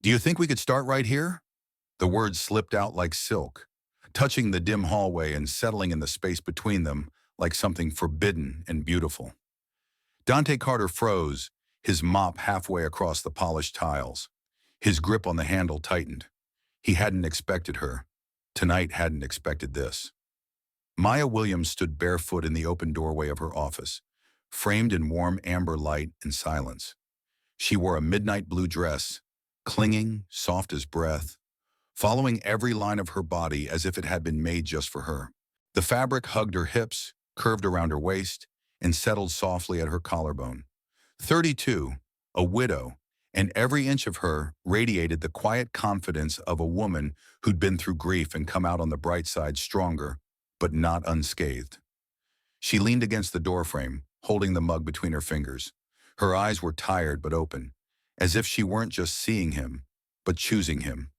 Do you think we could start right here? The words slipped out like silk, touching the dim hallway and settling in the space between them like something forbidden and beautiful. Dante Carter froze, his mop halfway across the polished tiles. His grip on the handle tightened. He hadn't expected her. Tonight hadn't expected this. Maya Williams stood barefoot in the open doorway of her office, framed in warm amber light and silence. She wore a midnight blue dress, clinging, soft as breath, following every line of her body as if it had been made just for her. The fabric hugged her hips, curved around her waist, and settled softly at her collarbone. 32, a widow, and every inch of her radiated the quiet confidence of a woman who'd been through grief and come out on the bright side stronger, but not unscathed. She leaned against the doorframe, holding the mug between her fingers. Her eyes were tired but open, as if she weren't just seeing him, but choosing him.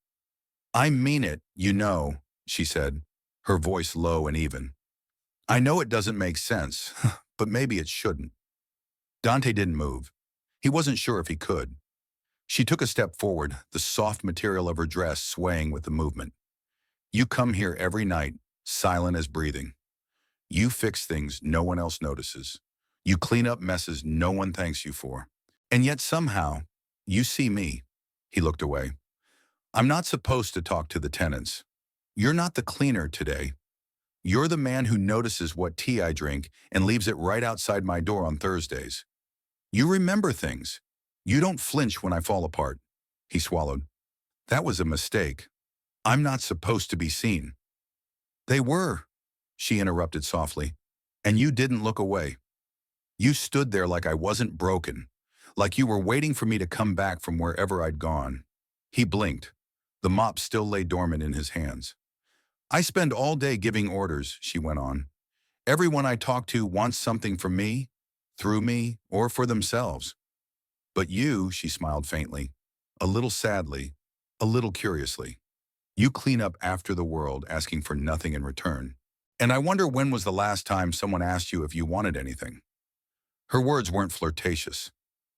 "I mean it, you know," she said, her voice low and even. "I know it doesn't make sense, but maybe it shouldn't." Dante didn't move. He wasn't sure if he could. She took a step forward, the soft material of her dress swaying with the movement. "You come here every night, silent as breathing. You fix things no one else notices. You clean up messes no one thanks you for. And yet somehow, you see me." He looked away. "I'm not supposed to talk to the tenants. You're not the cleaner today. You're the man who notices what tea I drink and leaves it right outside my door on Thursdays. You remember things. You don't flinch when I fall apart." He swallowed. "That was a mistake. I'm not supposed to be seen." "They were," she interrupted softly, "and you didn't look away. You stood there like I wasn't broken, like you were waiting for me to come back from wherever I'd gone." He blinked. The mop still lay dormant in his hands. "I spend all day giving orders," she went on. "Everyone I talk to wants something from me, through me, or for themselves. But you," she smiled faintly, a little sadly, a little curiously, "you clean up after the world asking for nothing in return. And I wonder when was the last time someone asked you if you wanted anything." Her words weren't flirtatious.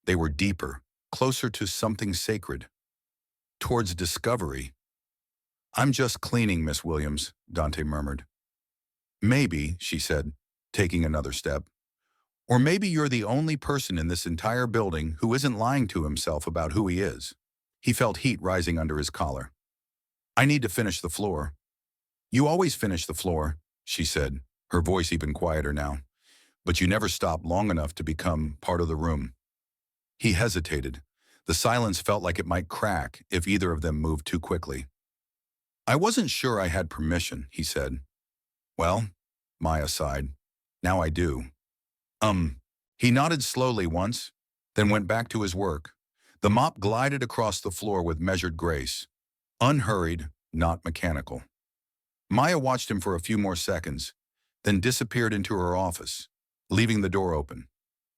They were deeper, closer to something sacred, towards discovery. "I'm just cleaning, Miss Williams," Dante murmured. "Maybe," she said, taking another step. "Or maybe you're the only person in this entire building who isn't lying to himself about who he is." He felt heat rising under his collar. "I need to finish the floor." "You always finish the floor," she said, her voice even quieter now. "But you never stop long enough to become part of the room." He hesitated. The silence felt like it might crack if either of them moved too quickly. "I wasn't sure I had permission," he said. "Well," Maya sighed, "now I do." He nodded slowly once, then went back to his work. The mop glided across the floor with measured grace. Unhurried, not mechanical. Maya watched him for a few more seconds, then disappeared into her office, leaving the door open.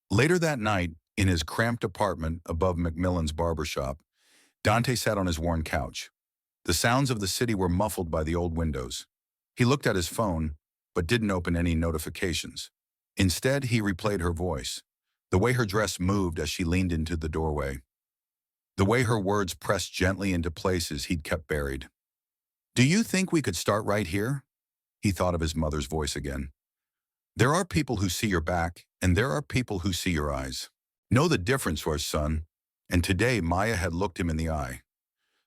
Later that night, in his cramped apartment above Macmillan's barbershop, Dante sat on his worn couch. The sounds of the city were muffled by the old windows. He looked at his phone, but didn't open any notifications. Instead, he replayed her voice, the way her dress moved as she leaned into the doorway, the way her words pressed gently into places he'd kept buried. "Do you think we could start right here?" He thought of his mother's voice again. "There are people who see your back, and there are people who see your eyes. Know the difference, our son." And today Maya had looked him in the eye.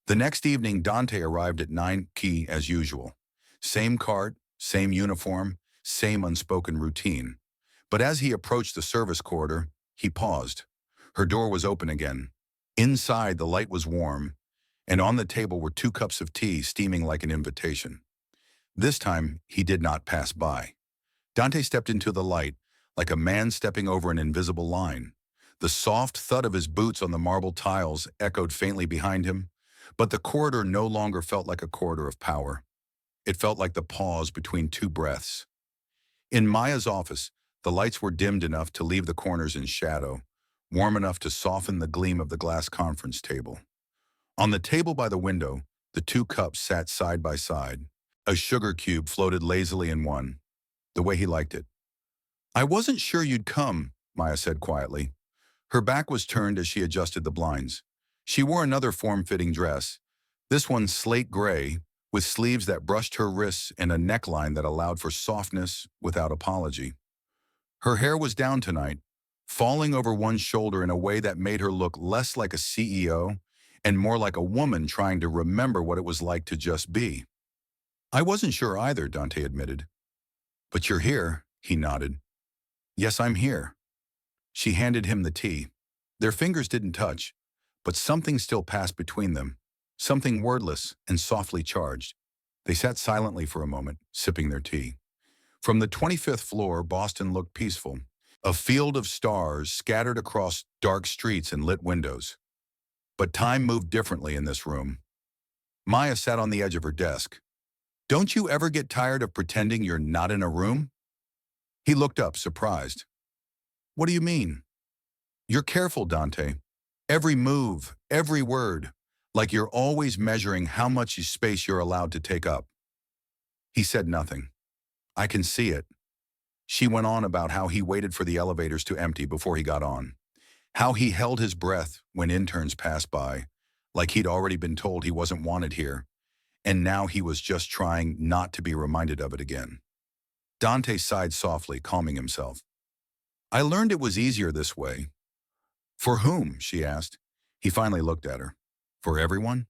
The next evening, Dante arrived at 9 Key as usual. Same cart, same uniform, same unspoken routine. But as he approached the service corridor, he paused. Her door was open again. Inside, the light was warm, and on the table were 2 cups of tea steaming like an invitation. This time, he did not pass by. Dante stepped into the light, like a man stepping over an invisible line. The soft thud of his boots on the marble tiles echoed faintly behind him, but the corridor no longer felt like a corridor of power. It felt like the pause between 2 breaths. In Maya's office, the lights were dimmed enough to leave the corners in shadow, warm enough to soften the gleam of the glass conference table. On the table by the window, the 2 cups sat side by side. A sugar cube floated lazily in one, the way he liked it. "I wasn't sure you'd come," Maya said quietly. Her back was turned as she adjusted the blinds. She wore another form-fitting dress, this one slate gray, with sleeves that brushed her wrists and a neckline that allowed for softness without apology. Her hair was down tonight, falling over one shoulder in a way that made her look less like a CEO and more like a woman trying to remember what it was like to just be. I wasn't sure either, Dante admitted. But you're here, he nodded. Yes, I'm here. She handed him the tea. Their fingers didn't touch, but something still passed between them, something wordless and softly charged. They sat silently for a moment, sipping their tea. From the 25th floor, Boston looked peaceful, a field of stars scattered across dark streets and lit windows. But time moved differently in this room. Maya sat on the edge of her desk. Don't you ever get tired of pretending you're not in a room? He looked up, surprised. What do you mean? You're careful, Dante. Every move, every word, like you're always measuring how much space you're allowed to take up. He said nothing. I can see it. She went on about how he waited for the elevators to empty before he got on, how he held his breath when interns passed by, like he'd already been told he wasn't wanted here, and now he was just trying not to be reminded of it again. Dante sighed softly, calming himself. I learned it was easier this way. For whom? She asked. He finally looked at her. For everyone?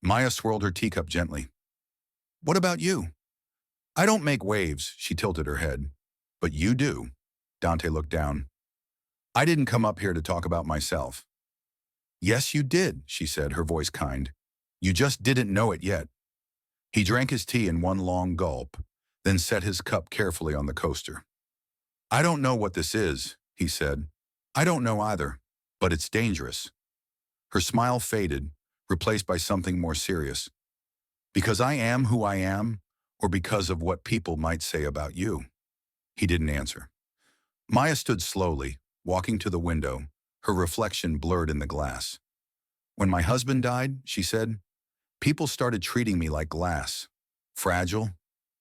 Maya swirled her teacup gently. What about you? I don't make waves, she tilted her head. But you do. Dante looked down. I didn't come up here to talk about myself. Yes, you did, she said, her voice kind. You just didn't know it yet. He drank his tea in one long gulp, then set his cup carefully on the coaster. I don't know what this is, he said. I don't know either, but it's dangerous. Her smile faded, replaced by something more serious. Because I am who I am, or because of what people might say about you? He didn't answer. Maya stood slowly, walking to the window, her reflection blurred in the glass. When my husband died, she said, people started treating me like glass. Fragile,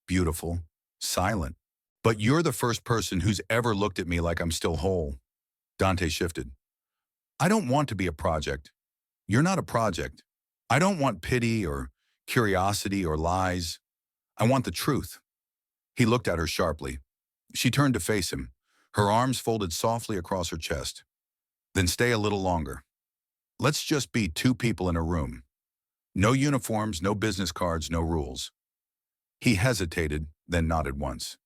beautiful, silent. But you're the first person who's ever looked at me like I'm still whole. Dante shifted. I don't want to be a project. You're not a project. I don't want pity or curiosity or lies. I want the truth. He looked at her sharply. She turned to face him, her arms folded softly across her chest. Then stay a little longer. Let's just be two people in a room. No uniforms, no business cards, no rules. He hesitated, then nodded once.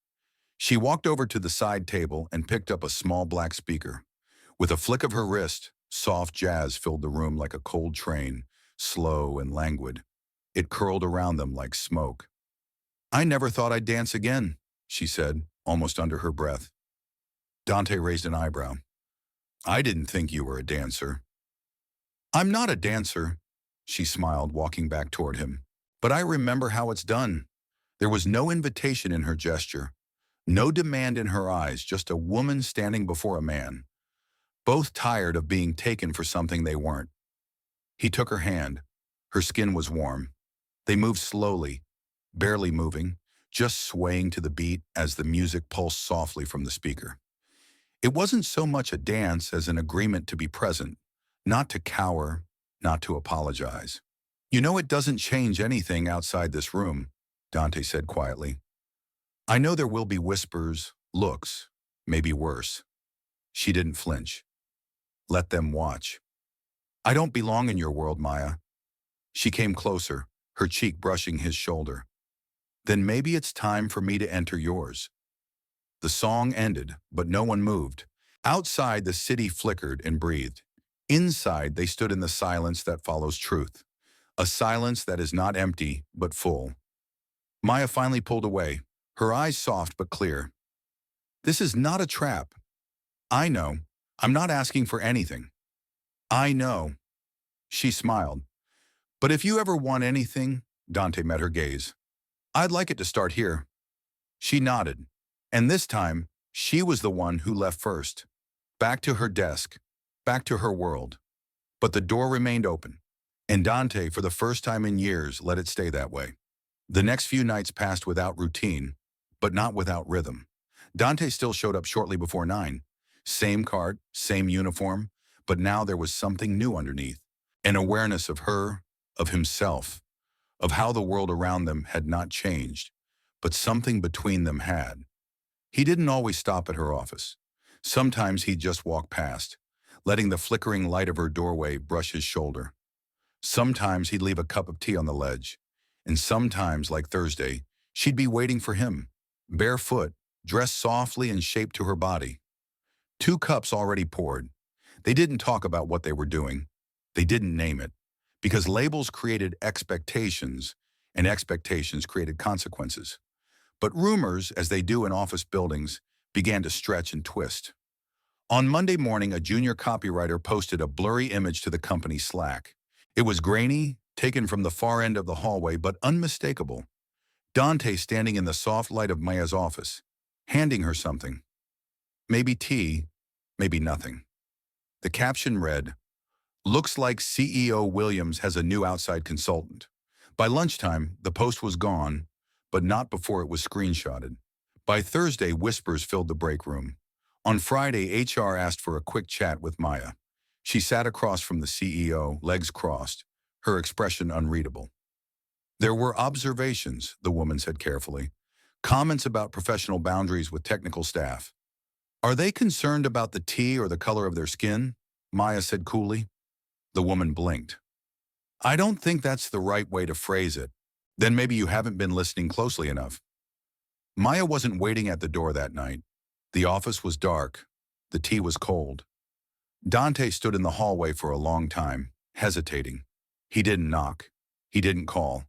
She walked over to the side table and picked up a small black speaker. With a flick of her wrist, soft jazz filled the room like a cold train, slow and languid. It curled around them like smoke. I never thought I'd dance again, she said, almost under her breath. Dante raised an eyebrow. I didn't think you were a dancer. I'm not a dancer, she smiled, walking back toward him. But I remember how it's done. There was no invitation in her gesture, no demand in her eyes, just a woman standing before a man, both tired of being taken for something they weren't. He took her hand. Her skin was warm. They moved slowly, barely moving, just swaying to the beat as the music pulsed softly from the speaker. It wasn't so much a dance as an agreement to be present, not to cower, not to apologize. You know, it doesn't change anything outside this room, Dante said quietly. I know there will be whispers, looks, maybe worse. She didn't flinch. Let them watch. I don't belong in your world, Maya. She came closer, her cheek brushing his shoulder. Then maybe it's time for me to enter yours. The song ended, but no one moved. Outside, the city flickered and breathed. Inside, they stood in the silence that follows truth. A silence that is not empty, but full. Maya finally pulled away, her eyes soft but clear. This is not a trap. I know. I'm not asking for anything. I know. She smiled. But if you ever want anything, Dante met her gaze. I'd like it to start here. She nodded. And this time, she was the one who left first. Back to her desk, back to her world. But the door remained open. And Dante, for the first time in years, let it stay that way. The next few nights passed without routine, but not without rhythm. Dante still showed up shortly before 9. Same cart, same uniform, but now there was something new underneath. An awareness of her, of himself, of how the world around them had not changed, but something between them had. He didn't always stop at her office. Sometimes he'd just walk past, letting the flickering light of her doorway brush his shoulder. Sometimes he'd leave a cup of tea on the ledge. And sometimes, like Thursday, she'd be waiting for him, barefoot, dressed softly and shaped to her body. 2 cups already poured. They didn't talk about what they were doing. They didn't name it. Because labels created expectations, and expectations created consequences. But rumors, as they do in office buildings, began to stretch and twist. On Monday morning, a junior copywriter posted a blurry image to the company Slack. It was grainy, taken from the far end of the hallway, but unmistakable. Dante standing in the soft light of Maya's office, handing her something. Maybe tea, maybe nothing. The caption read, "Looks like CEO Williams has a new outside consultant." By lunchtime, the post was gone, but not before it was screenshotted. By Thursday, whispers filled the break room. On Friday, HR asked for a quick chat with Maya. She sat across from the CEO, legs crossed, her expression unreadable. There were observations, the woman said carefully. Comments about professional boundaries with technical staff. "Are they concerned about the tea or the color of their skin?" Maya said coolly. The woman blinked. "I don't think that's the right way to phrase it. Then maybe you haven't been listening closely enough." Maya wasn't waiting at the door that night. The office was dark. The tea was cold. Dante stood in the hallway for a long time, hesitating. He didn't knock. He didn't call.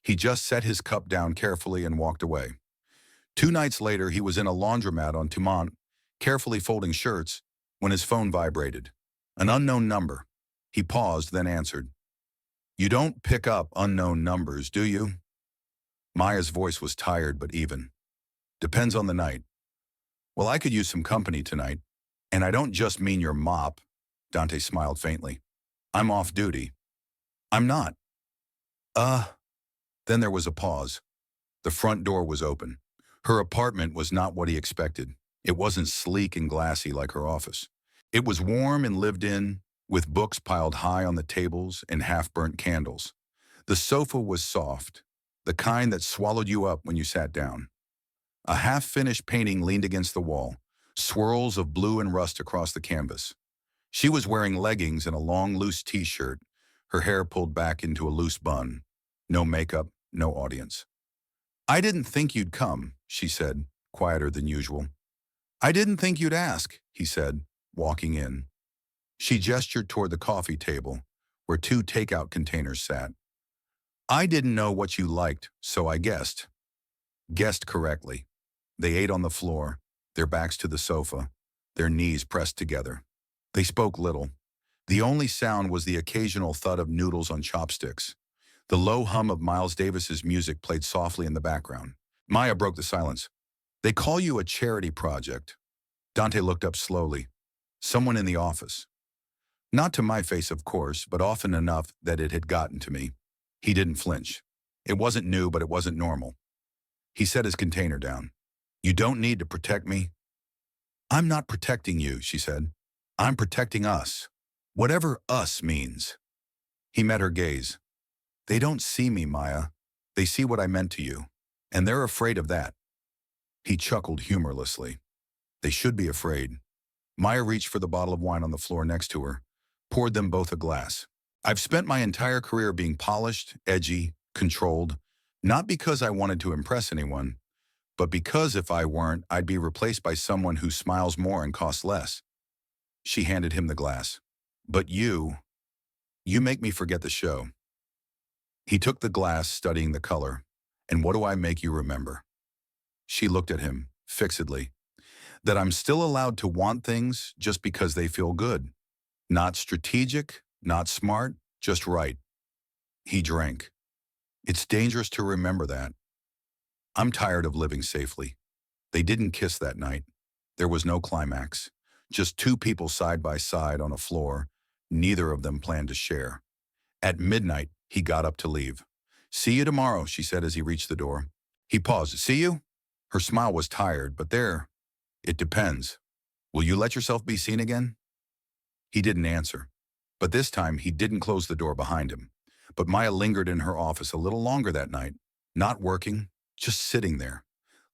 He just set his cup down carefully and walked away. 2 nights later, he was in a laundromat on Tumont, carefully folding shirts, when his phone vibrated. An unknown number. He paused, then answered. "You don't pick up unknown numbers, do you?" Maya's voice was tired but even. "Depends on the night." "Well, I could use some company tonight. And I don't just mean your mop." Dante smiled faintly. "I'm off duty." "I'm not." Then there was a pause. The front door was open. Her apartment was not what he expected. It wasn't sleek and glassy like her office. It was warm and lived in, with books piled high on the tables and half-burnt candles. The sofa was soft, the kind that swallowed you up when you sat down. A half-finished painting leaned against the wall, swirls of blue and rust across the canvas. She was wearing leggings and a long, loose t-shirt, her hair pulled back into a loose bun. No makeup, no audience. "I didn't think you'd come," she said, quieter than usual. "I didn't think you'd ask," he said, walking in. She gestured toward the coffee table, where 2 takeout containers sat. "I didn't know what you liked, so I guessed." Guessed correctly. They ate on the floor, their backs to the sofa, their knees pressed together. They spoke little. The only sound was the occasional thud of noodles on chopsticks. The low hum of Miles Davis's music played softly in the background. Maya broke the silence. "They call you a charity project." Dante looked up slowly. "Someone in the office." Not to my face, of course, but often enough that it had gotten to me. He didn't flinch. It wasn't new, but it wasn't normal. He set his container down. "You don't need to protect me." "I'm not protecting you," she said. "I'm protecting us. Whatever us means." He met her gaze. "They don't see me, Maya. They see what I meant to you. And they're afraid of that." He chuckled humorlessly. "They should be afraid." Maya reached for the bottle of wine on the floor next to her, poured them both a glass. "I've spent my entire career being polished, edgy, controlled, not because I wanted to impress anyone, but because if I weren't, I'd be replaced by someone who smiles more and costs less." She handed him the glass. "But you make me forget the show." He took the glass, studying the color. "And what do I make you remember?" She looked at him, fixedly. "That I'm still allowed to want things just because they feel good. Not strategic, not smart, just right." He drank. "It's dangerous to remember that. I'm tired of living safely." They didn't kiss that night. There was no climax. Just 2 people side by side on a floor. Neither of them planned to share. At midnight, he got up to leave. "See you tomorrow," she said as he reached the door. He paused. "See you?" Her smile was tired, but there. "It depends. Will you let yourself be seen again?" He didn't answer. But this time, he didn't close the door behind him. But Maya lingered in her office a little longer that night, not working, just sitting there,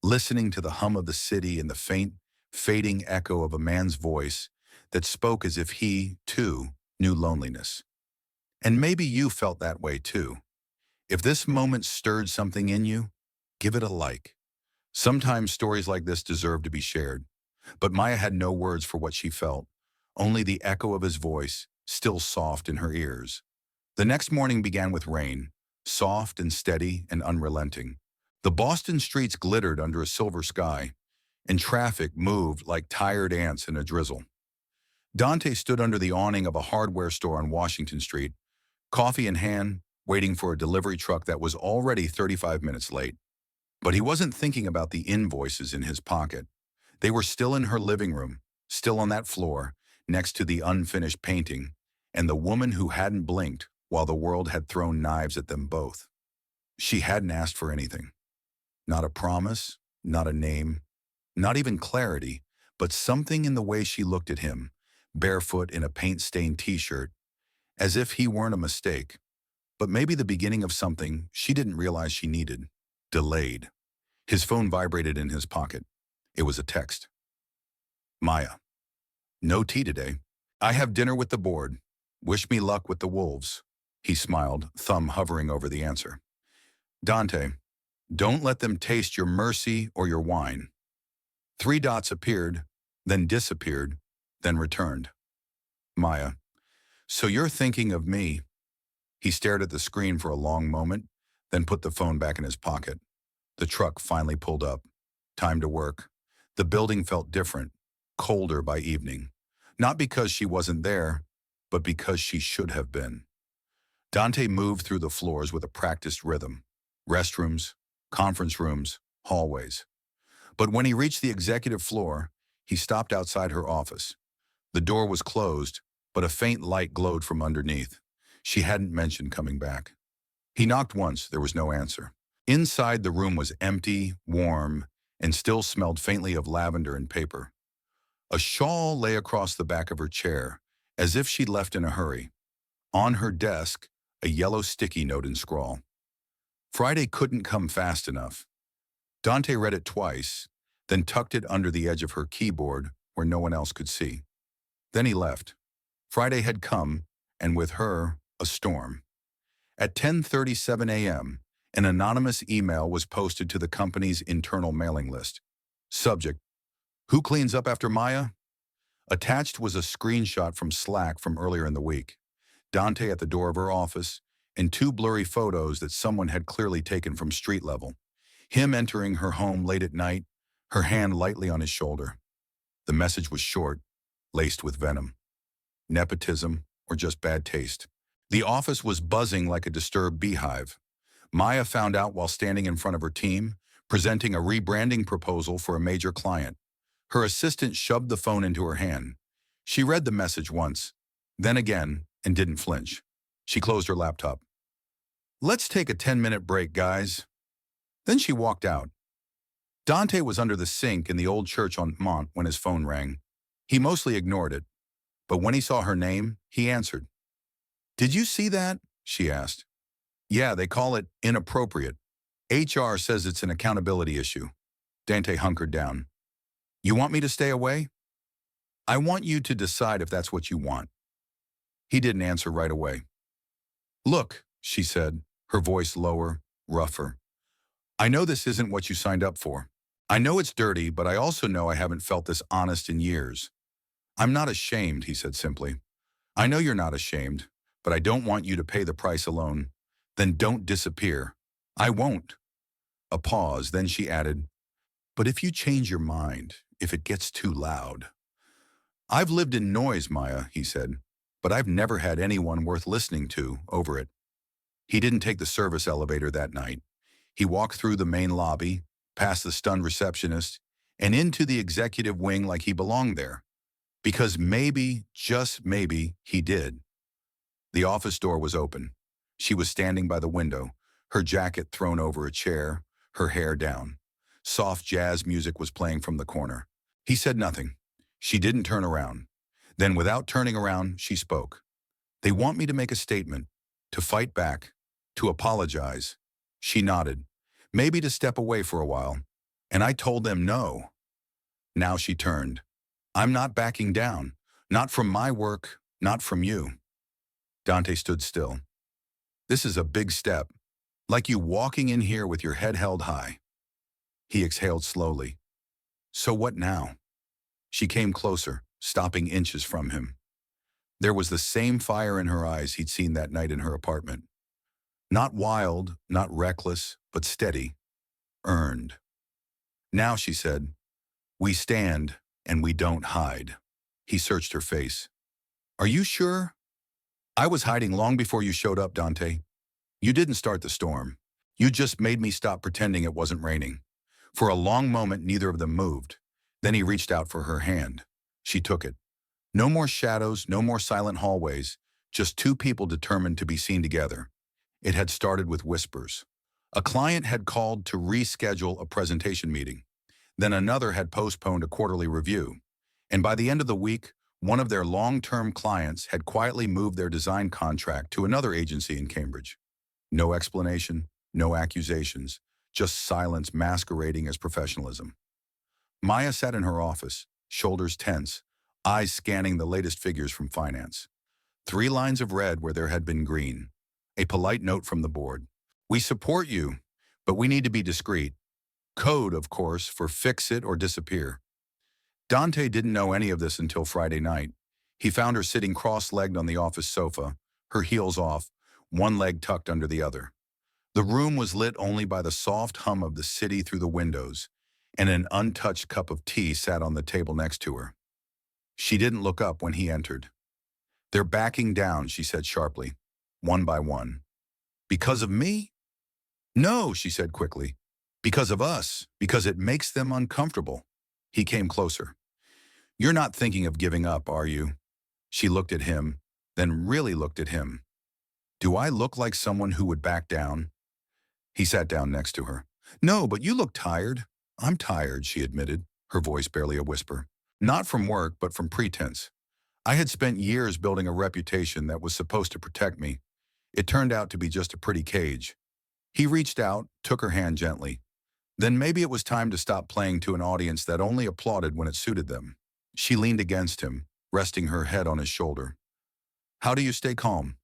listening to the hum of the city and the faint, fading echo of a man's voice that spoke as if he, too, knew loneliness. And maybe you felt that way, too. If this moment stirred something in you, give it a like. Sometimes stories like this deserve to be shared. But Maya had no words for what she felt, only the echo of his voice, still soft in her ears. The next morning began with rain, soft and steady and unrelenting. The Boston streets glittered under a silver sky, and traffic moved like tired ants in a drizzle. Dante stood under the awning of a hardware store on Washington Street, coffee in hand, waiting for a delivery truck that was already 35 minutes late. But he wasn't thinking about the invoices in his pocket. They were still in her living room, still on that floor, next to the unfinished painting, and the woman who hadn't blinked while the world had thrown knives at them both. She hadn't asked for anything. Not a promise, not a name, not even clarity, but something in the way she looked at him, barefoot in a paint-stained t-shirt, as if he weren't a mistake, but maybe the beginning of something she didn't realize she needed. Delayed. His phone vibrated in his pocket. It was a text. Maya. No tea today. I have dinner with the board. Wish me luck with the wolves. He smiled, thumb hovering over the answer. Dante. Don't let them taste your mercy or your wine. 3 dots appeared, then disappeared, then returned. Maya. So you're thinking of me. He stared at the screen for a long moment, then put the phone back in his pocket. The truck finally pulled up. Time to work. The building felt different, colder by evening. Not because she wasn't there, but because she should have been. Dante moved through the floors with a practiced rhythm. Restrooms, conference rooms, hallways. But when he reached the executive floor, he stopped outside her office. The door was closed, but a faint light glowed from underneath. She hadn't mentioned coming back. He knocked once, there was no answer. Inside, the room was empty, warm, and still smelled faintly of lavender and paper. A shawl lay across the back of her chair, as if she'd left in a hurry. On her desk, a yellow sticky note in scrawl. Friday couldn't come fast enough. Dante read it twice, then tucked it under the edge of her keyboard where no one else could see. Then he left. Friday had come, and with her, a storm. At 10:37 a.m., an anonymous email was posted to the company's internal mailing list. Subject: Who cleans up after Maya? Attached was a screenshot from Slack from earlier in the week. Dante at the door of her office, and 2 blurry photos that someone had clearly taken from street level. Him entering her home late at night, her hand lightly on his shoulder. The message was short, laced with venom. Nepotism, or just bad taste. The office was buzzing like a disturbed beehive. Maya found out while standing in front of her team, presenting a rebranding proposal for a major client. Her assistant shoved the phone into her hand. She read the message once, then again, and didn't flinch. She closed her laptop. Let's take a 10-minute break, guys. Then she walked out. Dante was under the sink in the old church on Mont when his phone rang. He mostly ignored it, but when he saw her name, he answered. Did you see that? She asked. Yeah, they call it inappropriate. HR says it's an accountability issue. Dante hunkered down. You want me to stay away? I want you to decide if that's what you want. He didn't answer right away. Look, she said, her voice lower, rougher. I know this isn't what you signed up for. I know it's dirty, but I also know I haven't felt this honest in years. I'm not ashamed, he said simply. I know you're not ashamed, but I don't want you to pay the price alone. Then don't disappear. I won't. A pause, then she added, but if you change your mind, if it gets too loud. I've lived in noise, Maya, he said, but I've never had anyone worth listening to over it. He didn't take the service elevator that night. He walked through the main lobby, past the stunned receptionist, and into the executive wing like he belonged there. Because maybe, just maybe, he did. The office door was open. She was standing by the window, her jacket thrown over a chair, her hair down. Soft jazz music was playing from the corner. He said nothing. She didn't turn around. Then, without turning around, she spoke. They want me to make a statement, to fight back, to apologize. She nodded. Maybe to step away for a while. And I told them no. Now she turned. I'm not backing down. Not from my work, not from you. Dante stood still. This is a big step. Like you walking in here with your head held high. He exhaled slowly. So what now? She came closer, stopping inches from him. There was the same fire in her eyes he'd seen that night in her apartment. Not wild, not reckless, but steady, earned. Now, she said, we stand and we don't hide. He searched her face. Are you sure? I was hiding long before you showed up, Dante. You didn't start the storm. You just made me stop pretending it wasn't raining. For a long moment, neither of them moved. Then he reached out for her hand. She took it. No more shadows, no more silent hallways, just two people determined to be seen together. It had started with whispers. A client had called to reschedule a presentation meeting. Then another had postponed a quarterly review. And by the end of the week, one of their long-term clients had quietly moved their design contract to another agency in Cambridge. No explanation, no accusations, just silence masquerading as professionalism. Maya sat in her office, shoulders tense, eyes scanning the latest figures from finance. 3 lines of red where there had been green. A polite note from the board. We support you, but we need to be discreet. Code, of course, for fix it or disappear. Dante didn't know any of this until Friday night. He found her sitting cross-legged on the office sofa, her heels off, one leg tucked under the other. The room was lit only by the soft hum of the city through the windows, and an untouched cup of tea sat on the table next to her. She didn't look up when he entered. They're backing down, she said sharply, one by one. Because of me? No, she said quickly. Because of us, because it makes them uncomfortable. He came closer. You're not thinking of giving up, are you? She looked at him, then really looked at him. Do I look like someone who would back down? He sat down next to her. No, but you look tired. I'm tired, she admitted, her voice barely a whisper. Not from work, but from pretense. I had spent years building a reputation that was supposed to protect me. It turned out to be just a pretty cage. He reached out, took her hand gently. Then maybe it was time to stop playing to an audience that only applauded when it suited them. She leaned against him, resting her head on his shoulder. How do you stay calm?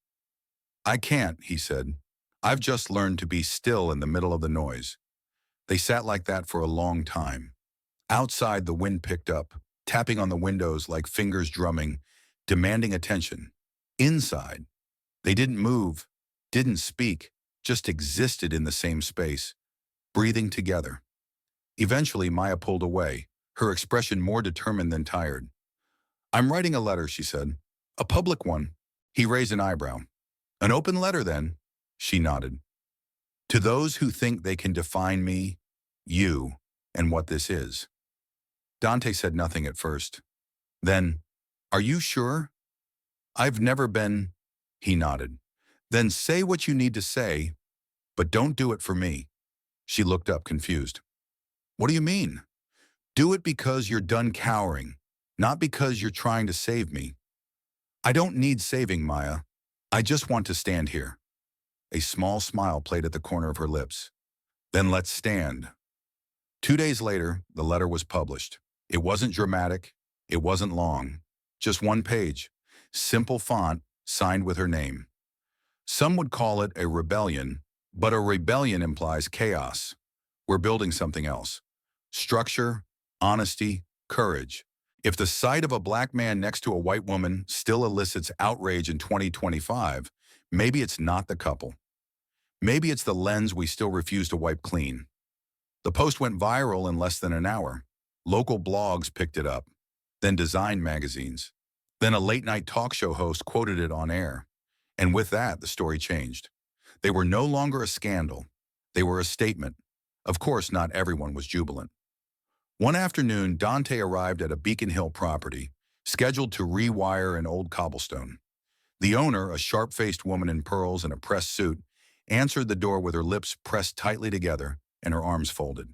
I can't, he said. I've just learned to be still in the middle of the noise. They sat like that for a long time. Outside, the wind picked up, tapping on the windows like fingers drumming, demanding attention. Inside, they didn't move, didn't speak, just existed in the same space, breathing together. Eventually, Maya pulled away, her expression more determined than tired. I'm writing a letter, she said. A public one. He raised an eyebrow. An open letter, then? She nodded. To those who think they can define me, you, and what this is. Dante said nothing at first. Then, are you sure? I've never been. He nodded. Then say what you need to say, but don't do it for me. She looked up, confused. What do you mean? Do it because you're done cowering, not because you're trying to save me. I don't need saving, Maya. I just want to stand here. A small smile played at the corner of her lips. Then let's stand. 2 days later, the letter was published. It wasn't dramatic. It wasn't long. Just 1 page. Simple font, signed with her name. Some would call it a rebellion, but a rebellion implies chaos. We're building something else. Structure, honesty, courage. If the sight of a black man next to a white woman still elicits outrage in 2025, maybe it's not the couple. Maybe it's the lens we still refuse to wipe clean. The post went viral in less than an hour. Local blogs picked it up, then design magazines. Then a late-night talk show host quoted it on air. And with that, the story changed. They were no longer a scandal. They were a statement. Of course, not everyone was jubilant. One afternoon, Dante arrived at a Beacon Hill property, scheduled to rewire an old cobblestone. The owner, a sharp-faced woman in pearls and a pressed suit, answered the door with her lips pressed tightly together and her arms folded.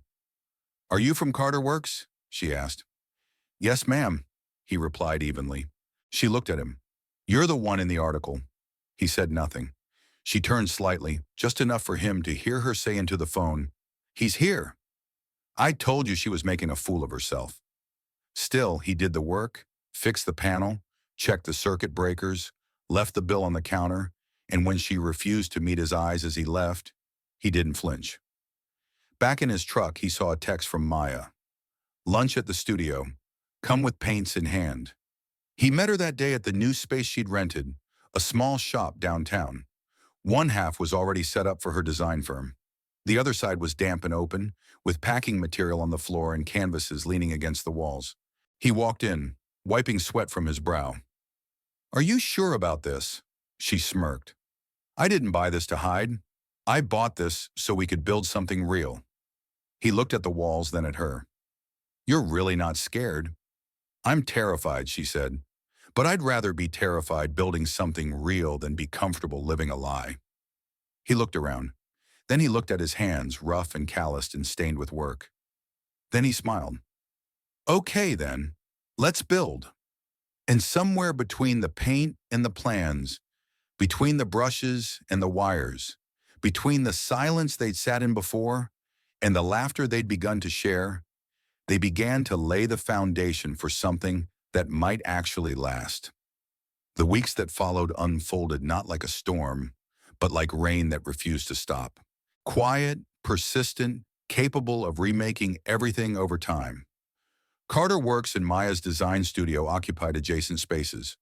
Are you from Carter Works? She asked. Yes, ma'am, he replied evenly. She looked at him. You're the one in the article. He said nothing. She turned slightly, just enough for him to hear her say into the phone, "He's here." "I told you she was making a fool of herself." Still, he did the work, fixed the panel, checked the circuit breakers, left the bill on the counter, and when she refused to meet his eyes as he left, he didn't flinch. Back in his truck, he saw a text from Maya. "Lunch at the studio. Come with paints in hand." He met her that day at the new space she'd rented, a small shop downtown. One half was already set up for her design firm. The other side was damp and open, with packing material on the floor and canvases leaning against the walls. He walked in, wiping sweat from his brow. "Are you sure about this?" She smirked. "I didn't buy this to hide. I bought this so we could build something real." He looked at the walls, then at her. "You're really not scared?" "I'm terrified," she said. "But I'd rather be terrified building something real than be comfortable living a lie." He looked around. Then he looked at his hands, rough and calloused and stained with work. Then he smiled. "Okay, then. Let's build." And somewhere between the paint and the plans, between the brushes and the wires, between the silence they'd sat in before and the laughter they'd begun to share, they began to lay the foundation for something that might actually last. The weeks that followed unfolded not like a storm, but like rain that refused to stop. Quiet, persistent, capable of remaking everything over time. Carter Works and Maya's design studio occupied adjacent spaces.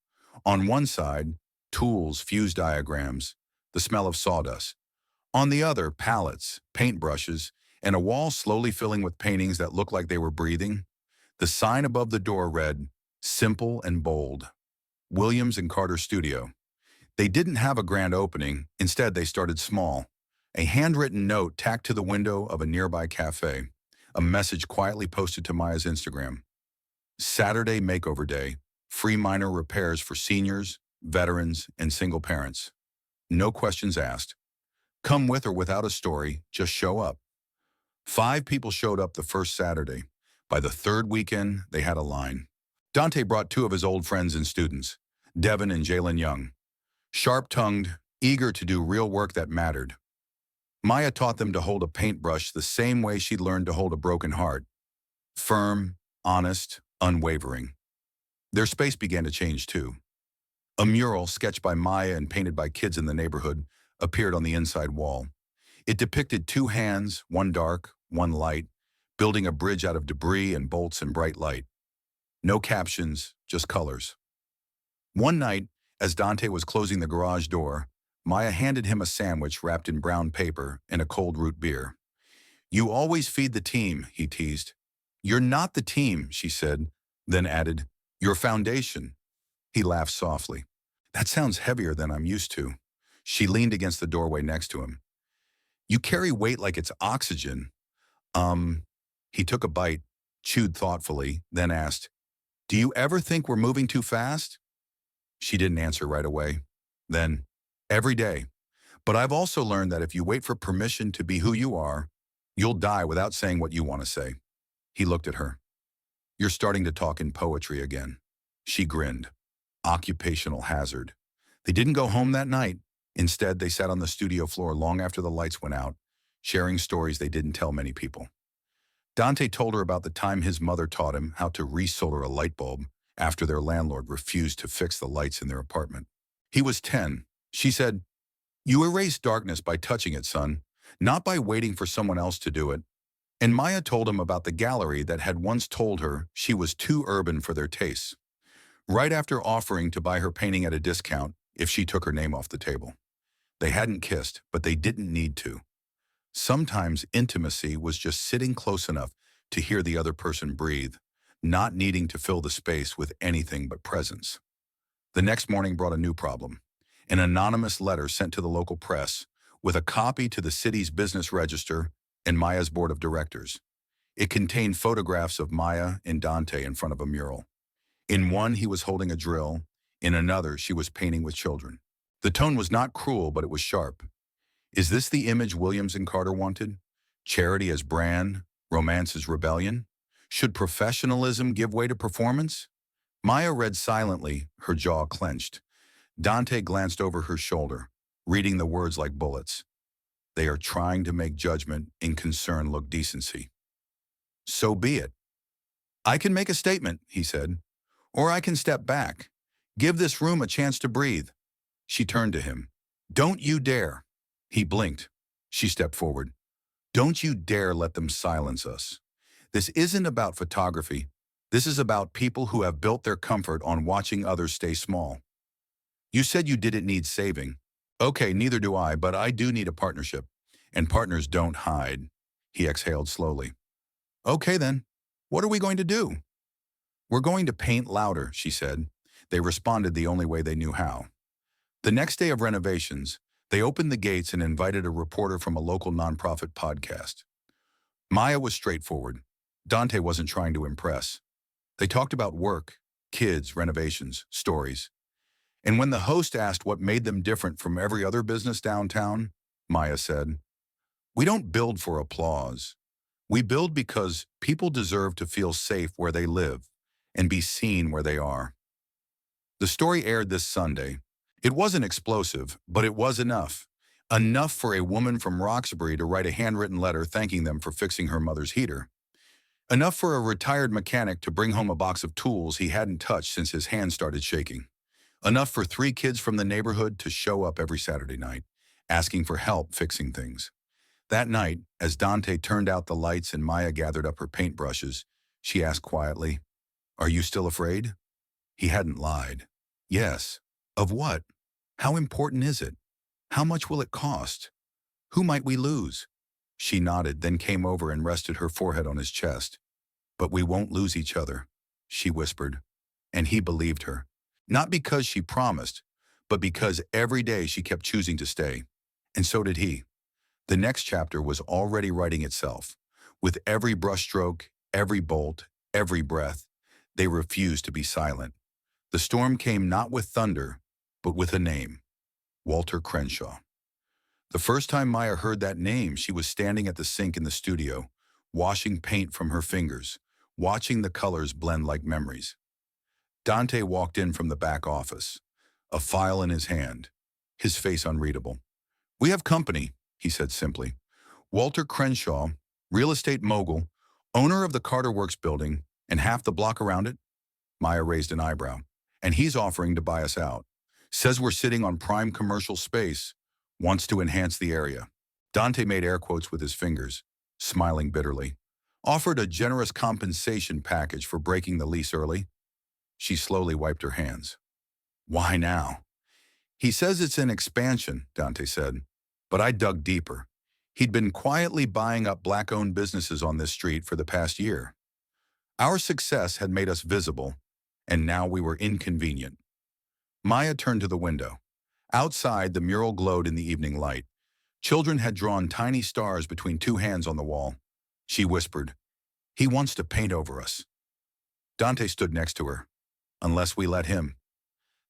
On one side, tools, fuse diagrams, the smell of sawdust. On the other, palettes, paintbrushes, and a wall slowly filling with paintings that looked like they were breathing. The sign above the door read, simple and bold, Williams and Carter Studio. They didn't have a grand opening. Instead, they started small. A handwritten note tacked to the window of a nearby cafe. A message quietly posted to Maya's Instagram. Saturday Makeover Day. Free minor repairs for seniors, veterans, and single parents. No questions asked. Come with or without a story, just show up. 5 people showed up the first Saturday. By the third weekend, they had a line. Dante brought 2 of his old friends and students, Devin and Jalen Young. Sharp-tongued, eager to do real work that mattered. Maya taught them to hold a paintbrush the same way she'd learned to hold a broken heart. Firm, honest, unwavering. Their space began to change too. A mural, sketched by Maya and painted by kids in the neighborhood, appeared on the inside wall. It depicted 2 hands, one dark, one light, building a bridge out of debris and bolts and bright light. No captions, just colors. One night, as Dante was closing the garage door, Maya handed him a sandwich wrapped in brown paper and a cold root beer. "You always feed the team," he teased. "You're not the team," she said, then added, "Your foundation." He laughed softly. "That sounds heavier than I'm used to." She leaned against the doorway next to him. "You carry weight like it's oxygen." He took a bite, chewed thoughtfully, then asked, "Do you ever think we're moving too fast?" She didn't answer right away. Then, "Every day. But I've also learned that if you wait for permission to be who you are, you'll die without saying what you want to say." He looked at her. "You're starting to talk in poetry again." She grinned. Occupational hazard. They didn't go home that night. Instead, they sat on the studio floor long after the lights went out, sharing stories they didn't tell many people. Dante told her about the time his mother taught him how to resolder a light bulb after their landlord refused to fix the lights in their apartment. He was 10. She said, "You erase darkness by touching it, son, not by waiting for someone else to do it." And Maya told him about the gallery that had once told her she was too urban for their tastes, right after offering to buy her painting at a discount if she took her name off the table. They hadn't kissed, but they didn't need to. Sometimes intimacy was just sitting close enough to hear the other person breathe, not needing to fill the space with anything but presence. The next morning brought a new problem. An anonymous letter sent to the local press, with a copy to the city's business register and Maya's board of directors. It contained photographs of Maya and Dante in front of a mural. In one, he was holding a drill. In another, she was painting with children. The tone was not cruel, but it was sharp. Is this the image Williams and Carter wanted? Charity as brand, romance as rebellion? Should professionalism give way to performance? Maya read silently, her jaw clenched. Dante glanced over her shoulder, reading the words like bullets. They are trying to make judgment and concern look decency. So be it. I can make a statement, he said, or I can step back. Give this room a chance to breathe. She turned to him. Don't you dare. He blinked. She stepped forward. Don't you dare let them silence us. This isn't about photography. This is about people who have built their comfort on watching others stay small. You said you didn't need saving. Okay, neither do I, but I do need a partnership. And partners don't hide. He exhaled slowly. Okay then, what are we going to do? We're going to paint louder, she said. They responded the only way they knew how. The next day of renovations, they opened the gates and invited a reporter from a local nonprofit podcast. Maya was straightforward. Dante wasn't trying to impress. They talked about work, kids, renovations, stories. And when the host asked what made them different from every other business downtown, Maya said, "We don't build for applause. We build because people deserve to feel safe where they live and be seen where they are." The story aired this Sunday. It wasn't explosive, but it was enough. Enough for a woman from Roxbury to write a handwritten letter thanking them for fixing her mother's heater. Enough for a retired mechanic to bring home a box of tools he hadn't touched since his hand started shaking. Enough for 3 kids from the neighborhood to show up every Saturday night, asking for help fixing things. That night, as Dante turned out the lights and Maya gathered up her paintbrushes, she asked quietly, "Are you still afraid?" He hadn't lied. Yes. Of what? How important is it? How much will it cost? Who might we lose? She nodded, then came over and rested her forehead on his chest. But we won't lose each other, she whispered. And he believed her. Not because she promised, but because every day she kept choosing to stay. And so did he. The next chapter was already writing itself. With every brushstroke, every bolt, every breath, they refused to be silent. The storm came not with thunder, but with a name, Walter Crenshaw. The first time Maya heard that name, she was standing at the sink in the studio, washing paint from her fingers, watching the colors blend like memories. Dante walked in from the back office, a file in his hand, his face unreadable. "We have company," he said simply. "Walter Crenshaw, real estate mogul, owner of the Carter Works building and half the block around it." Maya raised an eyebrow. "And he's offering to buy us out. Says we're sitting on prime commercial space, wants to enhance the area." Dante made air quotes with his fingers, smiling bitterly. "Offered a generous compensation package for breaking the lease early." She slowly wiped her hands. "Why now?" "He says it's an expansion," Dante said. But I dug deeper. He'd been quietly buying up black-owned businesses on this street for the past year. Our success had made us visible, and now we were inconvenient. Maya turned to the window. Outside, the mural glowed in the evening light. Children had drawn tiny stars between 2 hands on the wall. She whispered, "He wants to paint over us." Dante stood next to her. "Unless we let him."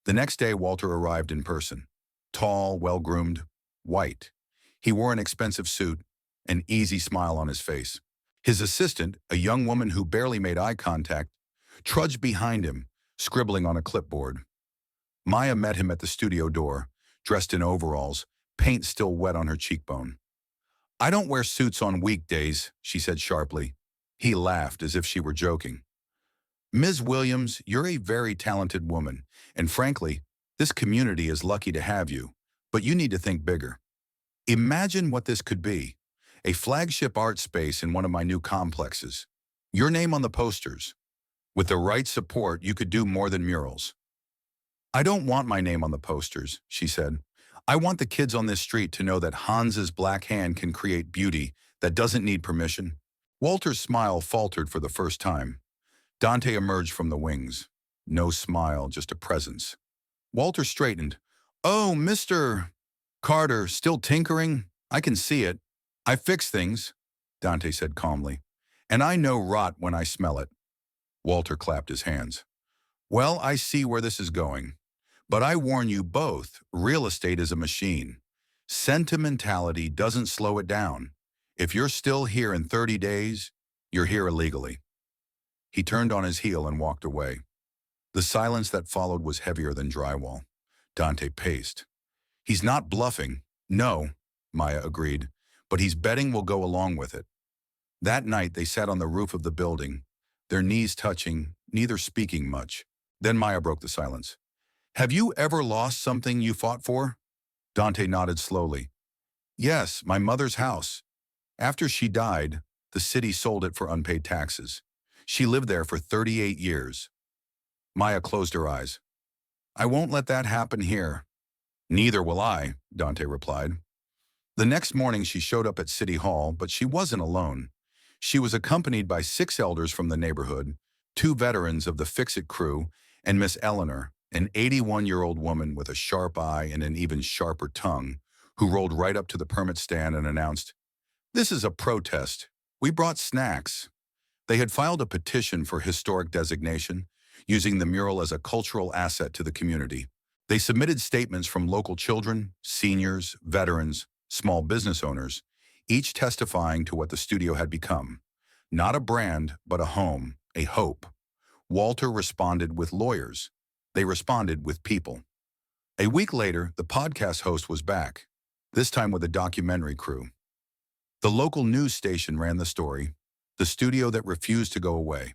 The next day, Walter arrived in person. Tall, well-groomed, white. He wore an expensive suit, an easy smile on his face. His assistant, a young woman who barely made eye contact, trudged behind him, scribbling on a clipboard. Maya met him at the studio door, dressed in overalls, paint still wet on her cheekbone. "I don't wear suits on weekdays," she said sharply. He laughed as if she were joking. "Ms. Williams, you're a very talented woman, and frankly, this community is lucky to have you, but you need to think bigger. Imagine what this could be. A flagship art space in one of my new complexes. Your name on the posters. With the right support, you could do more than murals." "I don't want my name on the posters," she said. "I want the kids on this street to know that Hans's black hand can create beauty that doesn't need permission." Walter's smile faltered for the first time. Dante emerged from the wings. No smile, just a presence. Walter straightened. "Oh, Mr. Carter, still tinkering? I can see it. I fix things," Dante said calmly. "And I know rot when I smell it." Walter clapped his hands. "Well, I see where this is going. But I warn you both, real estate is a machine. Sentimentality doesn't slow it down. If you're still here in 30 days, you're here illegally." He turned on his heel and walked away. The silence that followed was heavier than drywall. Dante paced. He's not bluffing. No, Maya agreed, but he's betting we'll go along with it. That night they sat on the roof of the building, their knees touching, neither speaking much. Then Maya broke the silence. Have you ever lost something you fought for? Dante nodded slowly. Yes, my mother's house. After she died, the city sold it for unpaid taxes. She lived there for 38 years. Maya closed her eyes. I won't let that happen here. Neither will I, Dante replied. The next morning she showed up at City Hall, but she wasn't alone. She was accompanied by 6 elders from the neighborhood, 2 veterans of the Fix-It crew, and Miss Eleanor, an 81-year-old woman with a sharp eye and an even sharper tongue, who rolled right up to the permit stand and announced, "This is a protest. We brought snacks." They had filed a petition for historic designation, using the mural as a cultural asset to the community. They submitted statements from local children, seniors, veterans, small business owners, each testifying to what the studio had become. Not a brand, but a home, a hope. Walter responded with lawyers. They responded with people. A week later, the podcast host was back, this time with a documentary crew. The local news station ran the story, the studio that refused to go away.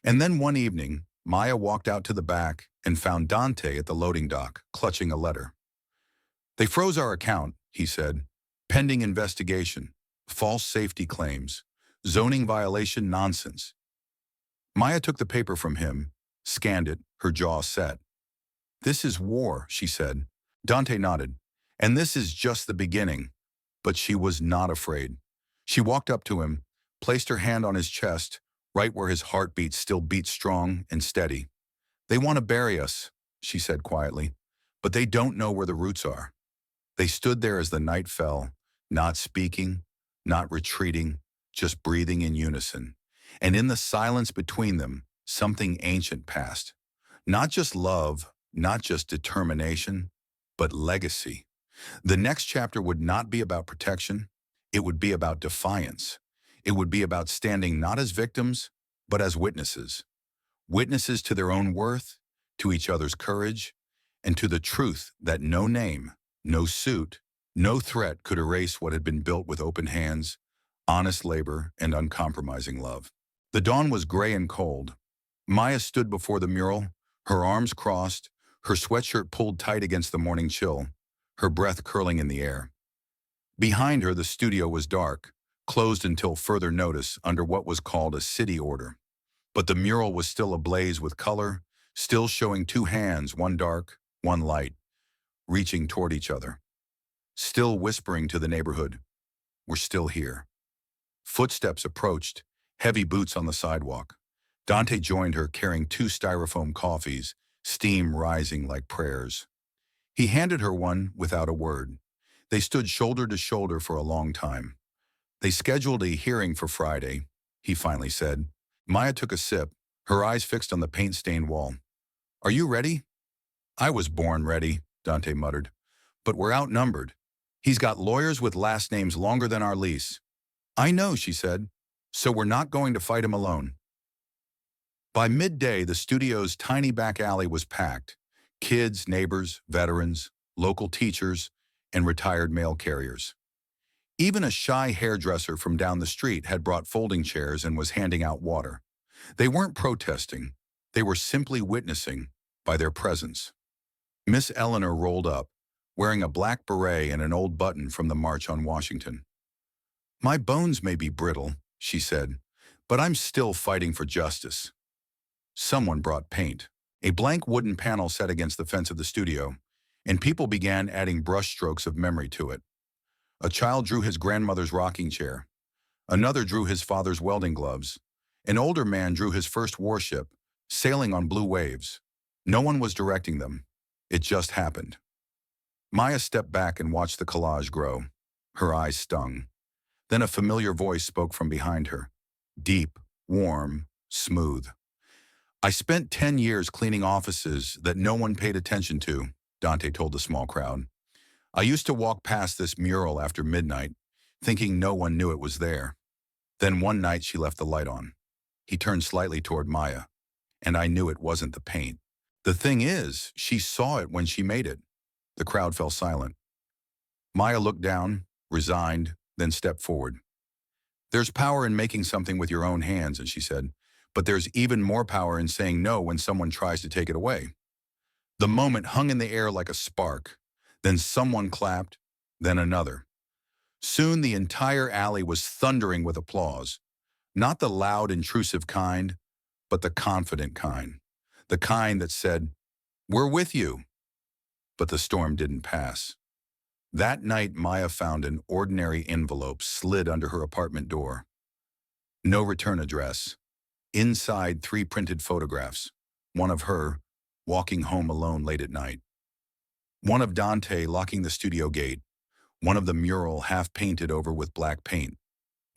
And then one evening, Maya walked out to the back and found Dante at the loading dock, clutching a letter. They froze our account, he said. Pending investigation, false safety claims, zoning violation nonsense. Maya took the paper from him, scanned it, her jaw set. This is war, she said. Dante nodded. And this is just the beginning. But she was not afraid. She walked up to him, placed her hand on his chest, right where his heartbeat still beat strong and steady. They want to bury us, she said quietly, but they don't know where the roots are. They stood there as the night fell, not speaking, not retreating, just breathing in unison. And in the silence between them, something ancient passed. Not just love, not just determination, but legacy. The next chapter would not be about protection. It would be about defiance. It would be about standing not as victims, but as witnesses. Witnesses to their own worth, to each other's courage, and to the truth that no name, no suit, no threat could erase what had been built with open hands, honest labor, and uncompromising love. The dawn was gray and cold. Maya stood before the mural, her arms crossed, her sweatshirt pulled tight against the morning chill, her breath curling in the air. Behind her, the studio was dark, closed until further notice under what was called a city order. But the mural was still ablaze with color, still showing 2 hands, one dark, one light, reaching toward each other. Still whispering to the neighborhood, "We're still here." Footsteps approached, heavy boots on the sidewalk. Dante joined her, carrying 2 styrofoam coffees, steam rising like prayers. He handed her one without a word. They stood shoulder to shoulder for a long time. They scheduled a hearing for Friday, he finally said. Maya took a sip, her eyes fixed on the paint-stained wall. "Are you ready?" "I was born ready," Dante muttered. "But we're outnumbered. He's got lawyers with last names longer than our lease." "I know," she said. "So we're not going to fight him alone." By midday, the studio's tiny back alley was packed. Kids, neighbors, veterans, local teachers, and retired mail carriers. Even a shy hairdresser from down the street had brought folding chairs and was handing out water. They weren't protesting. They were simply witnessing by their presence. Miss Eleanor rolled up, wearing a black beret and an old button from the March on Washington. "My bones may be brittle," she said, "but I'm still fighting for justice." Someone brought paint. A blank wooden panel set against the fence of the studio, and people began adding brushstrokes of memory to it. A child drew his grandmother's rocking chair. Another drew his father's welding gloves. An older man drew his first warship, sailing on blue waves. No one was directing them. It just happened. Maya stepped back and watched the collage grow. Her eyes stung. Then a familiar voice spoke from behind her. Deep, warm, smooth. "I spent 10 years cleaning offices that no one paid attention to," Dante told the small crowd. "I used to walk past this mural after midnight, thinking no one knew it was there. Then one night she left the light on." He turned slightly toward Maya, "And I knew it wasn't the paint. The thing is, she saw it when she made it. The crowd fell silent. Maya looked down, resigned, then stepped forward. There's power in making something with your own hands, and she said, but there's even more power in saying no when someone tries to take it away. The moment hung in the air like a spark. Then someone clapped, then another. Soon the entire alley was thundering with applause. Not the loud, intrusive kind, but the confident kind. The kind that said, "We're with you." But the storm didn't pass. That night, Maya found an ordinary envelope slid under her apartment door. No return address. Inside, 3 printed photographs. One of her, walking home alone late at night. One of Dante locking the studio gate. One of the mural half painted over with black paint.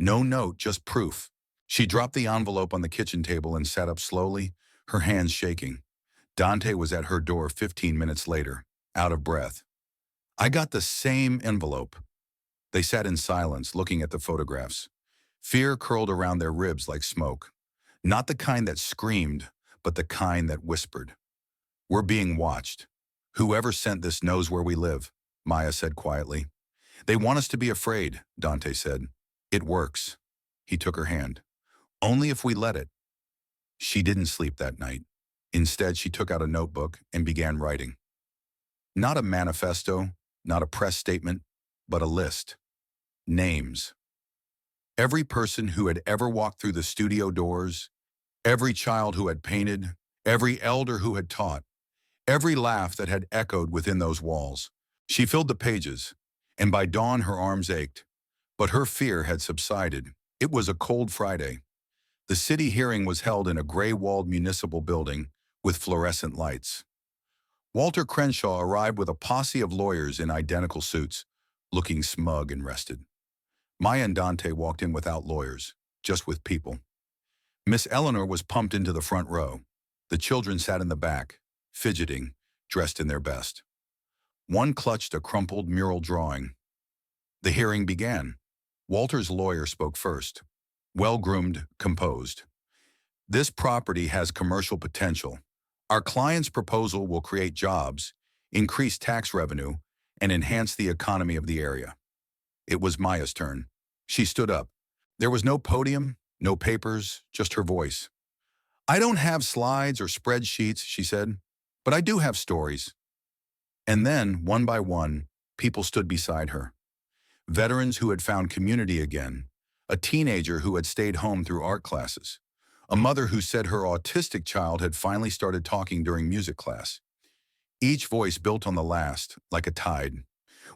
No note, just proof. She dropped the envelope on the kitchen table and sat up slowly, her hands shaking. Dante was at her door 15 minutes later, out of breath. "I got the same envelope." They sat in silence, looking at the photographs. Fear curled around their ribs like smoke. Not the kind that screamed, but the kind that whispered. "We're being watched. Whoever sent this knows where we live," Maya said quietly. "They want us to be afraid," Dante said. "It works." He took her hand. "Only if we let it." She didn't sleep that night. Instead, she took out a notebook and began writing. Not a manifesto, not a press statement, but a list. Names. Every person who had ever walked through the studio doors, every child who had painted, every elder who had taught, every laugh that had echoed within those walls. She filled the pages, and by dawn her arms ached. But her fear had subsided. It was a cold Friday. The city hearing was held in a gray-walled municipal building with fluorescent lights. Walter Crenshaw arrived with a posse of lawyers in identical suits, looking smug and rested. Maya and Dante walked in without lawyers, just with people. Miss Eleanor was pumped into the front row. The children sat in the back, fidgeting, dressed in their best. One clutched a crumpled mural drawing. The hearing began. Walter's lawyer spoke first. Well-groomed, composed. "This property has commercial potential. Our client's proposal will create jobs, increase tax revenue, and enhance the economy of the area." It was Maya's turn. She stood up. There was no podium, no papers, just her voice. "I don't have slides or spreadsheets," she said, "but I do have stories." And then, one by one, people stood beside her. Veterans who had found community again, a teenager who had stayed home through art classes, a mother who said her autistic child had finally started talking during music class. Each voice built on the last, like a tide.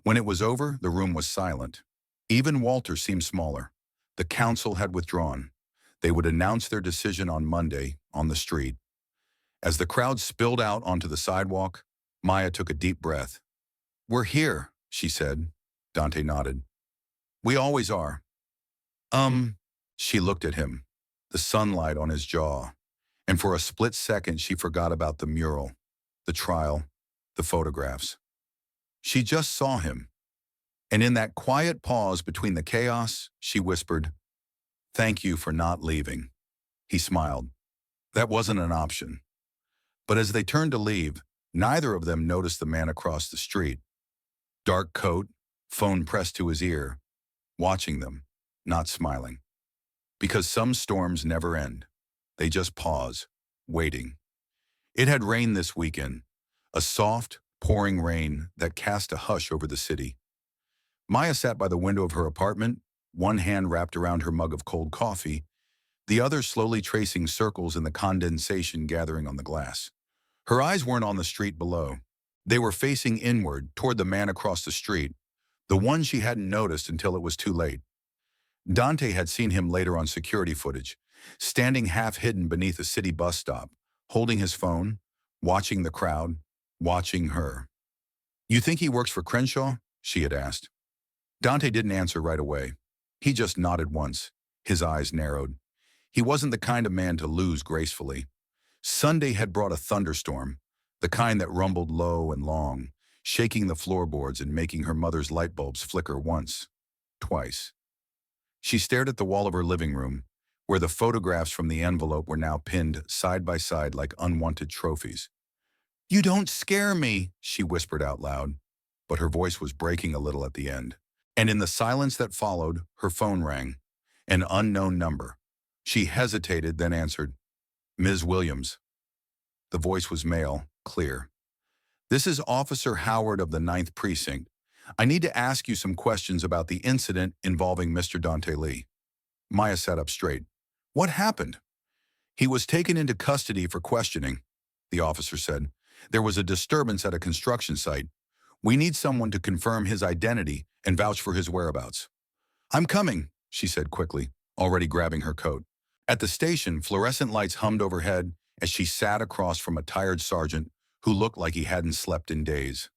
When it was over, the room was silent. Even Walter seemed smaller. The council had withdrawn. They would announce their decision on Monday, on the street. As the crowd spilled out onto the sidewalk, Maya took a deep breath. "We're here," she said. Dante nodded. "We always are." She looked at him, the sunlight on his jaw, and for a split second she forgot about the mural, the trial, the photographs. She just saw him. And in that quiet pause between the chaos, she whispered, "Thank you for not leaving." He smiled. That wasn't an option. But as they turned to leave, neither of them noticed the man across the street. Dark coat, phone pressed to his ear, watching them, not smiling. Because some storms never end. They just pause, waiting. It had rained this weekend, a soft, pouring rain that cast a hush over the city. Maya sat by the window of her apartment, one hand wrapped around her mug of cold coffee, the other slowly tracing circles in the condensation gathering on the glass. Her eyes weren't on the street below. They were facing inward, toward the man across the street, the one she hadn't noticed until it was too late. Dante had seen him later on security footage, standing half-hidden beneath a city bus stop, holding his phone, watching the crowd, watching her. "You think he works for Crenshaw?" she had asked. Dante didn't answer right away. He just nodded once, his eyes narrowed. He wasn't the kind of man to lose gracefully. Sunday had brought a thunderstorm, the kind that rumbled low and long, shaking the floorboards and making her mother's light bulbs flicker once, twice. She stared at the wall of her living room, where the photographs from the envelope were now pinned side by side like unwanted trophies. You don't scare me, she whispered out loud, but her voice was breaking a little at the end. And in the silence that followed, her phone rang. An unknown number. She hesitated, then answered, Ms. Williams. The voice was male, clear. This is Officer Howard of the Ninth Precinct. I need to ask you some questions about the incident involving Mr. Dante Lee. Maya sat up straight. What happened? He was taken into custody for questioning, the officer said. There was a disturbance at a construction site. We need someone to confirm his identity and vouch for his whereabouts. I'm coming, she said quickly, already grabbing her coat. At the station, fluorescent lights hummed overhead as she sat across from a tired sergeant who looked like he hadn't slept in days.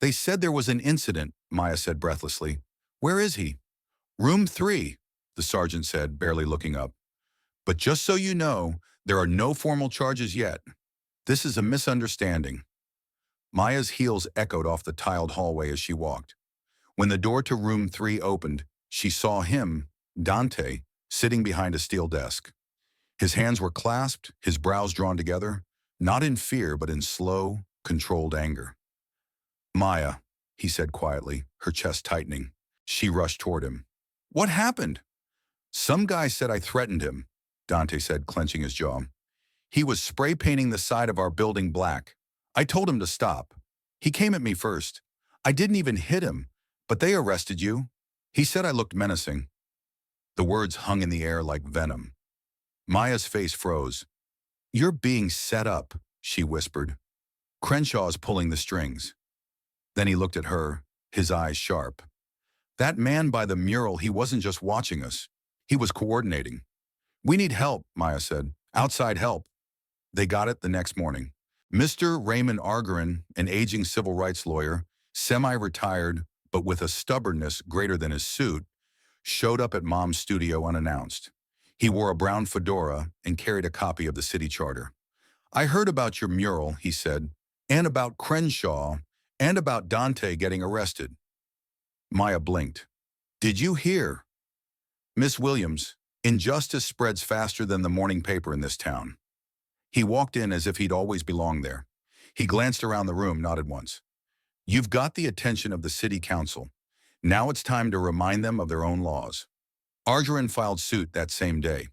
They said there was an incident, Maya said breathlessly. Where is he? Room 3, the sergeant said, barely looking up. But just so you know, there are no formal charges yet. This is a misunderstanding. Maya's heels echoed off the tiled hallway as she walked. When the door to room 3 opened, she saw him, Dante, sitting behind a steel desk. His hands were clasped, his brows drawn together, not in fear but in slow, controlled anger. Maya, he said quietly, her chest tightening. She rushed toward him. What happened? Some guy said I threatened him, Dante said, clenching his jaw. He was spray painting the side of our building black. I told him to stop. He came at me first. I didn't even hit him, but they arrested you. He said I looked menacing. The words hung in the air like venom. Maya's face froze. You're being set up, she whispered. Crenshaw's pulling the strings. Then he looked at her, his eyes sharp. That man by the mural, he wasn't just watching us. He was coordinating. We need help, Maya said. Outside help. They got it the next morning. Mr. Raymond Argerin, an aging civil rights lawyer, semi-retired, but with a stubbornness greater than his suit, showed up at Mom's studio unannounced. He wore a brown fedora and carried a copy of the city charter. I heard about your mural, he said, and about Crenshaw, and about Dante getting arrested. Maya blinked. Did you hear? Miss Williams, injustice spreads faster than the morning paper in this town. He walked in as if he'd always belonged there. He glanced around the room, nodded once. You've got the attention of the city council. Now it's time to remind them of their own laws. Argerin filed suit that same day.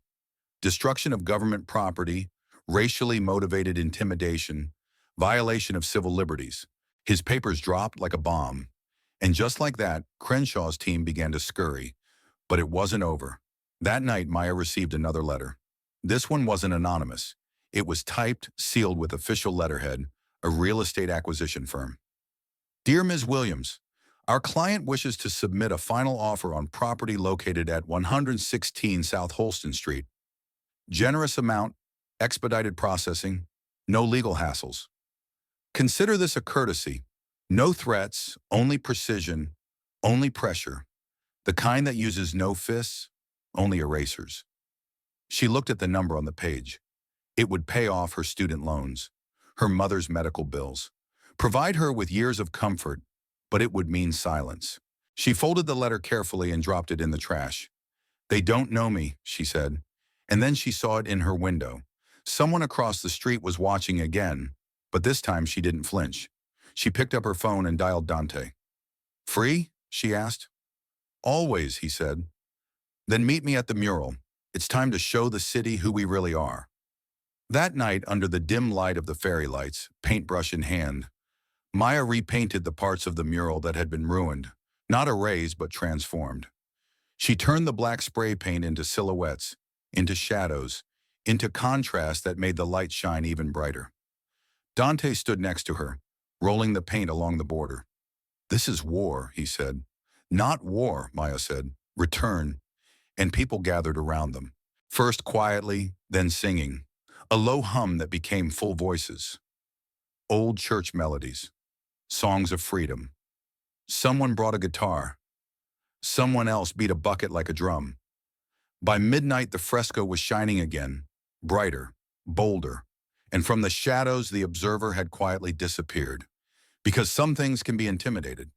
Destruction of government property, racially motivated intimidation, violation of civil liberties. His papers dropped like a bomb. And just like that, Crenshaw's team began to scurry. But it wasn't over. That night, Maya received another letter. This one wasn't anonymous. It was typed, sealed with official letterhead, a real estate acquisition firm. Dear Ms. Williams, our client wishes to submit a final offer on property located at 116 South Holston Street. Generous amount, expedited processing, no legal hassles. Consider this a courtesy. No threats, only precision, only pressure. The kind that uses no fists, only erasers. She looked at the number on the page. It would pay off her student loans, her mother's medical bills, provide her with years of comfort, but it would mean silence. She folded the letter carefully and dropped it in the trash. They don't know me, she said, and then she saw it in her window. Someone across the street was watching again, but this time she didn't flinch. She picked up her phone and dialed Dante. Free? She asked. Always, he said. Then meet me at the mural. It's time to show the city who we really are. That night, under the dim light of the fairy lights, paintbrush in hand, Maya repainted the parts of the mural that had been ruined, not erased but transformed. She turned the black spray paint into silhouettes, into shadows, into contrast that made the light shine even brighter. Dante stood next to her, rolling the paint along the border. This is war, he said. Not war, Maya said. Return. And people gathered around them, first quietly, then singing, a low hum that became full voices. Old church melodies, songs of freedom. Someone brought a guitar. Someone else beat a bucket like a drum. By midnight, the fresco was shining again, brighter, bolder, and from the shadows the observer had quietly disappeared, because some things can be intimidated.